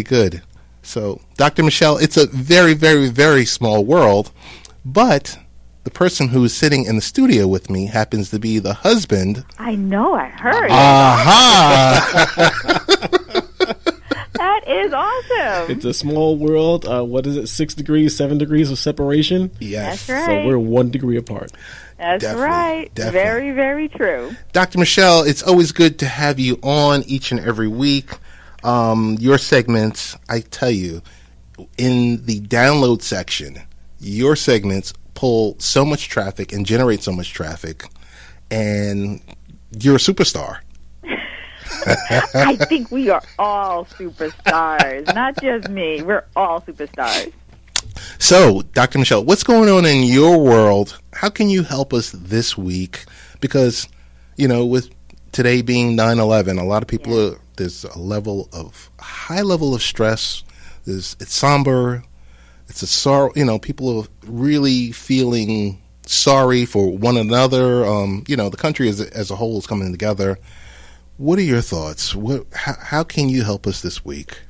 Good. So, Dr. Michelle, it's a very, very, very small world, but the person who is sitting in the studio with me happens to be the husband. I know, I heard. Aha! That is awesome. It's a small world. What is it? 6 degrees, 7 degrees of separation. Yes. That's right. So we're 1 degree apart. That's Definitely, right. definitely. Very, very true. Dr. Michelle, it's always good to have you on each and every week. Your segments, I tell you, in the download section, your segments pull so much traffic and generate so much traffic, and you're a superstar. I think we are all superstars, not just me. We're all superstars. So, Dr. Michelle, what's going on in your world? How can you help us this week? Because, with today being 9/11, a lot of people there's a high level of stress. It's somber. It's a sorrow. People are really feeling sorry for one another. The country as a whole is coming together. What are your thoughts? How can you help us this week?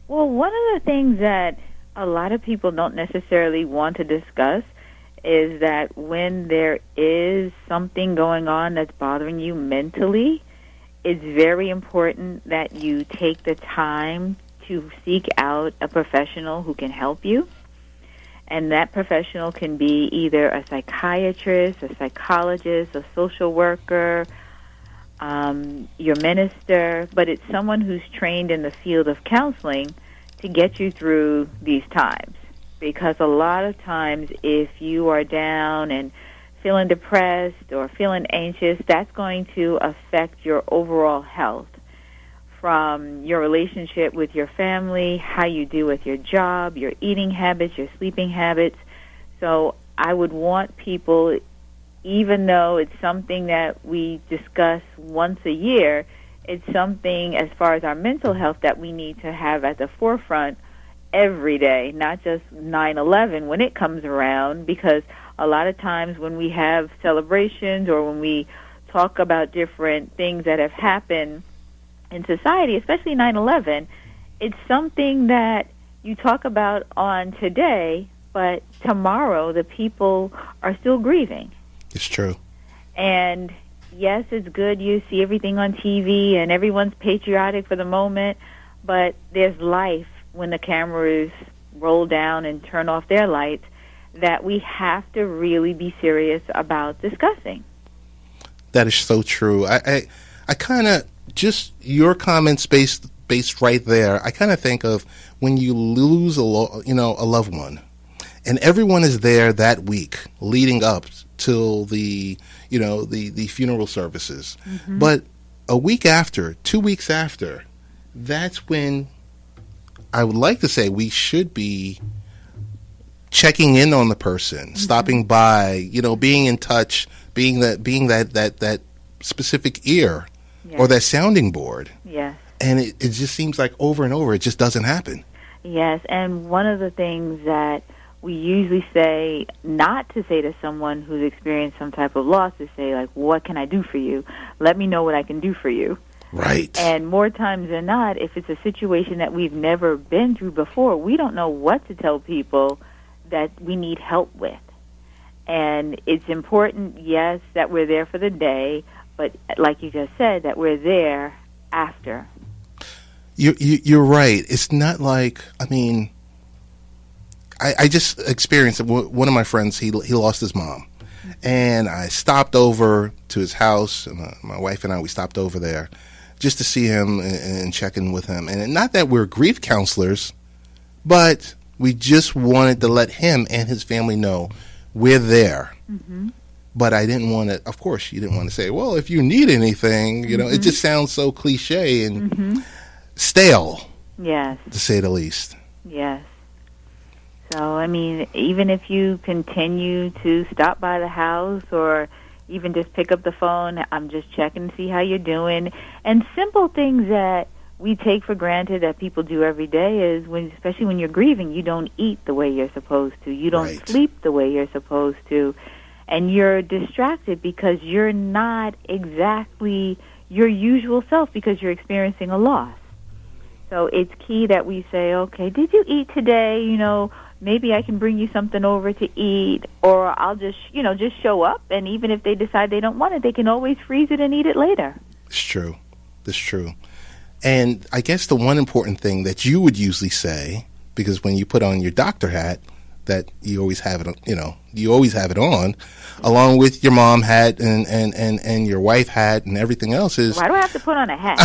Well, one of the things that a lot of people don't necessarily want to discuss is that when there is something going on that's bothering you mentally, it's very important that you take the time to seek out a professional who can help you. And that professional can be either a psychiatrist, a psychologist, a social worker, your minister, but it's someone who's trained in the field of counseling to get you through these times. Because a lot of times if you are down and feeling depressed or feeling anxious, that's going to affect your overall health, from your relationship with your family, how you do with your job, your eating habits, your sleeping habits. So I would want people, even though it's something that we discuss once a year, it's something as far as our mental health that we need to have at the forefront every day, not just 9/11 when it comes around, because a lot of times when we have celebrations or when we talk about different things that have happened in society, especially 9/11, it's something that you talk about on today, but tomorrow the people are still grieving. It's true. And yes, it's good you see everything on TV and everyone's patriotic for the moment, but there's life when the cameras roll down and turn off their lights that we have to really be serious about discussing. That is so true. I kind of, just your comments based right there, I kind of think of when you lose a loved one, and everyone is there that week leading up till the funeral services. Mm-hmm. But a week after, 2 weeks after, that's when I would like to say we should be checking in on the person, mm-hmm. stopping by, being in touch, being that specific ear, yes. or that sounding board. Yes. And it just seems like over and over, it just doesn't happen. Yes, and one of the things that we usually say not to say to someone who's experienced some type of loss is say, like, what can I do for you? Let me know what I can do for you. Right. And more times than not, if it's a situation that we've never been through before, we don't know what to tell people that we need help with. And it's important, yes, that we're there for the day, but like you just said, that we're there after. You're right. It's not like, I just experienced it. One of my friends, he lost his mom. And I stopped over to his house. And my wife and I, we stopped over there just to see him and check in with him. And not that we're grief counselors, but we just wanted to let him and his family know we're there. Mm-hmm. But I didn't want to, of course, you didn't want to say, well, if you need anything, mm-hmm. It just sounds so cliche and mm-hmm. stale, yes, to say the least. Yes. So, even if you continue to stop by the house or even just pick up the phone, I'm just checking to see how you're doing. And simple things that we take for granted that people do every day is, especially when you're grieving, you don't eat the way you're supposed to. You don't right. sleep the way you're supposed to. And you're distracted because you're not exactly your usual self because you're experiencing a loss. So it's key that we say, okay, did you eat today? Maybe I can bring you something over to eat, or I'll just show up. And even if they decide they don't want it, they can always freeze it and eat it later. It's true. It's true. And I guess the one important thing that you would usually say, because when you put on your doctor hat, that you always have it, you always have it on, along with your mom hat and your wife hat and everything else is. Why do I have to put on a hat?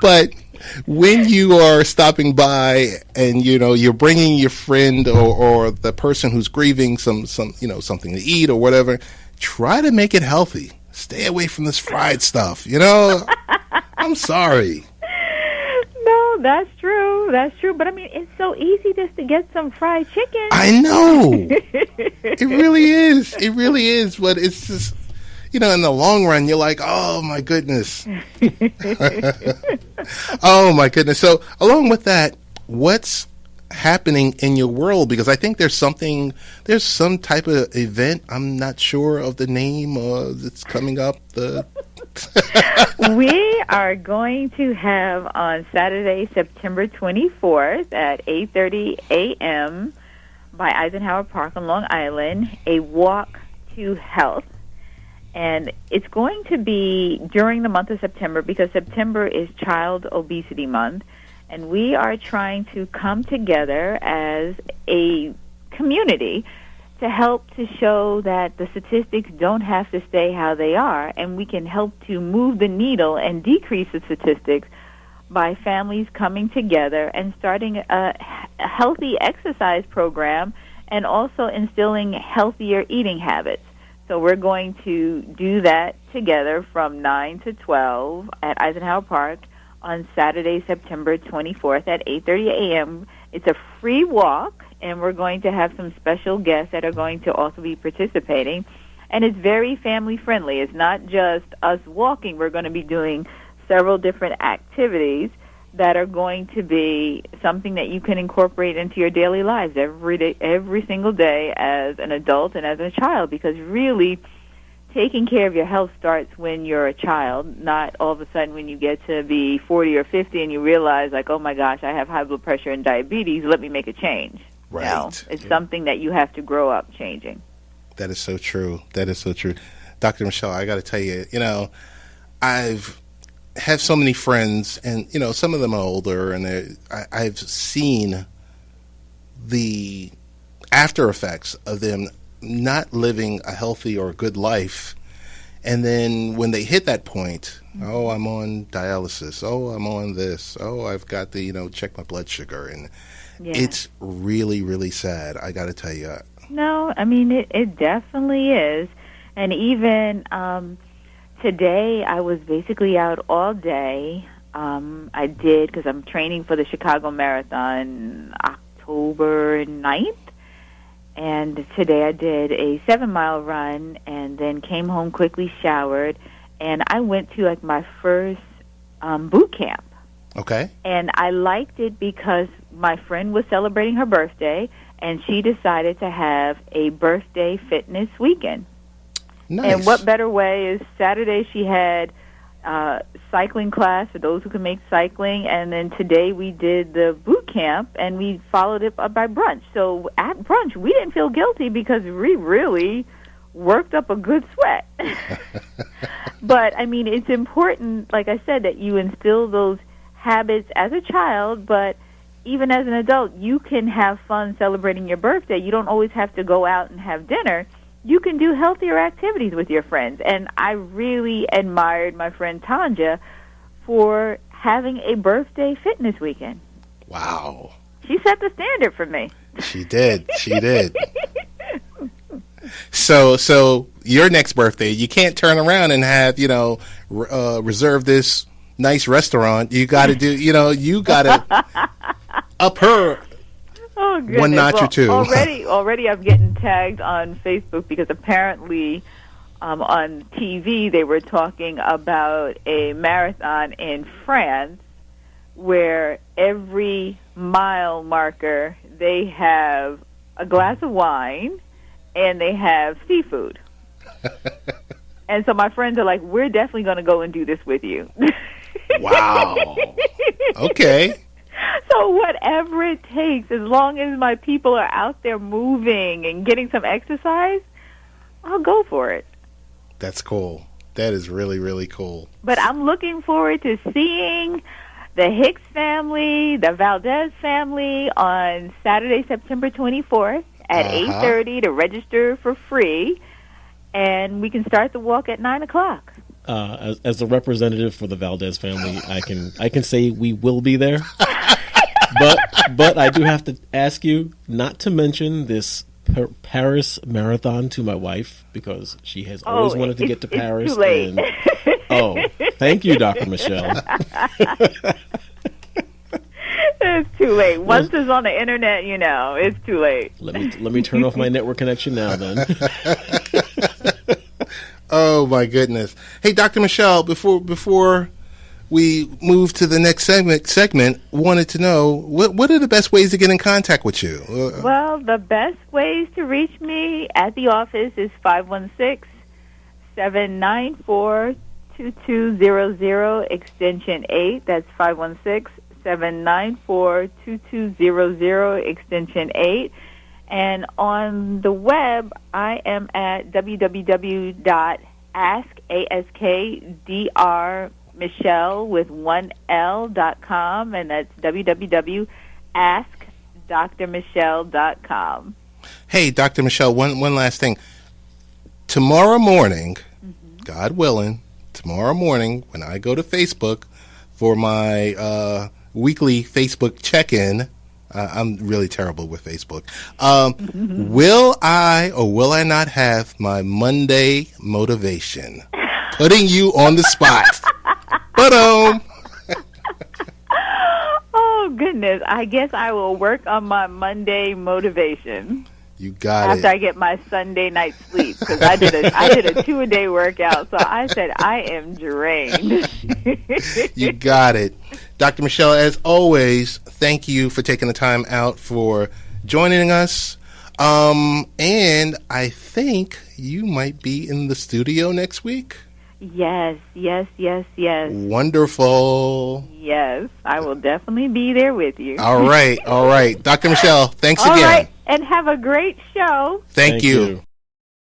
But when you are stopping by and you're bringing your friend or the person who's grieving some something to eat or whatever, try to make it healthy. Stay away from this fried stuff. I'm sorry. No, that's true. That's true. But I mean, it's so easy just to get some fried chicken. I know. It really is. It really is. But it's just, in the long run, you're like, oh my goodness. Oh my goodness. So along with that, what's happening in your world? Because I think there's some type of event. I'm not sure of the name that's coming up. We are going to have on Saturday, September 24th at 8:30 a.m. by Eisenhower Park on Long Island, a walk to health. And it's going to be during the month of September because September is Child Obesity Month. And we are trying to come together as a community to help to show that the statistics don't have to stay how they are, and we can help to move the needle and decrease the statistics by families coming together and starting a healthy exercise program and also instilling healthier eating habits. So we're going to do that together from 9 to 12 at Eisenhower Park on Saturday, September 24th at 8:30 a.m. It's a free walk, and we're going to have some special guests that are going to also be participating. And it's very family-friendly. It's not just us walking. We're going to be doing several different activities that are going to be something that you can incorporate into your daily lives every single day as an adult and as a child, because really taking care of your health starts when you're a child, not all of a sudden when you get to be 40 or 50 and you realize, like, oh, my gosh, I have high blood pressure and diabetes. Let me make a change. Right. No, it's something that you have to grow up changing. That is so true. That is so true. Dr. Michelle, I got to tell you, I've have so many friends, and, some of them are older, and I've seen the after effects of them not living a healthy or good life. And then when they hit that point, oh, I'm on dialysis. Oh, I'm on this. Oh, I've got to, check my blood sugar. And it's really, really sad, I got to tell you. No, I mean, it definitely is. And even today, I was basically out all day. I did, because I'm training for the Chicago Marathon October 9th. And today I did a 7-mile run and then came home, quickly showered, and I went to my first boot camp. Okay. And I liked it because my friend was celebrating her birthday, and she decided to have a birthday fitness weekend. Nice. And what better way is Saturday she had cycling class for those who can make cycling, and then today we did the boot camp, and we followed it up by brunch. So at brunch, we didn't feel guilty because we really worked up a good sweat. But, I mean, it's important, like I said, that you instill those habits as a child, but even as an adult, you can have fun celebrating your birthday. You don't always have to go out and have dinner. You can do healthier activities with your friends. And I really admired my friend Tanja for having a birthday fitness weekend. Wow. She set the standard for me. She did. She did. So your next birthday, you can't turn around and have, reserve this nice restaurant. You got to do, you got to up her. Oh, goodness. One notch or two. Already I'm getting tagged on Facebook because apparently on TV they were talking about a marathon in France where every mile marker they have a glass of wine and they have seafood. And so my friends are like, we're definitely going to go and do this with you. Wow. Okay. So whatever it takes, as long as my people are out there moving and getting some exercise, I'll go for it. That's cool. That is really, really cool. But I'm looking forward to seeing the Hicks family, the Valdez family on Saturday, September 24th at 8:30 to register for free. And we can start the walk at 9 o'clock. As a representative for the Valdez family, I can say we will be there. But I do have to ask you not to mention this Paris marathon to my wife, because she has always wanted to get to Paris. It's too late. Thank you, Dr. Michelle. It's too late. Once it's on the internet, it's too late. Let me turn off my network connection now, then. Oh my goodness! Hey, Dr. Michelle, before we move to the next segment, wanted to know what are the best ways to get in contact with you? Well, the best ways to reach me at the office is 516-794-2200 extension 8. That's 516-794-2200 extension 8. And on the web, I am at www.askdrmichelle with 1L.com, and that's www.askdrmichelle.com. Hey, Dr. Michelle, one last thing. Tomorrow morning, God willing, tomorrow morning when I go to Facebook for my weekly Facebook check-in, I'm really terrible with Facebook. Will I or will I not have my Monday motivation? Putting you on the spot. Ba-dum. Oh, goodness. I guess I will work on my Monday motivation. You got after I get my Sunday night sleep, because I did a 2-a-day workout, so I said I am drained. You got it. Dr. Michelle, as always, thank you for taking the time out for joining us. And I think you might be in the studio next week. Yes. Wonderful. Yes, I will definitely be there with you. All right. Dr. Michelle, thanks again. All right, and have a great show. Thank you.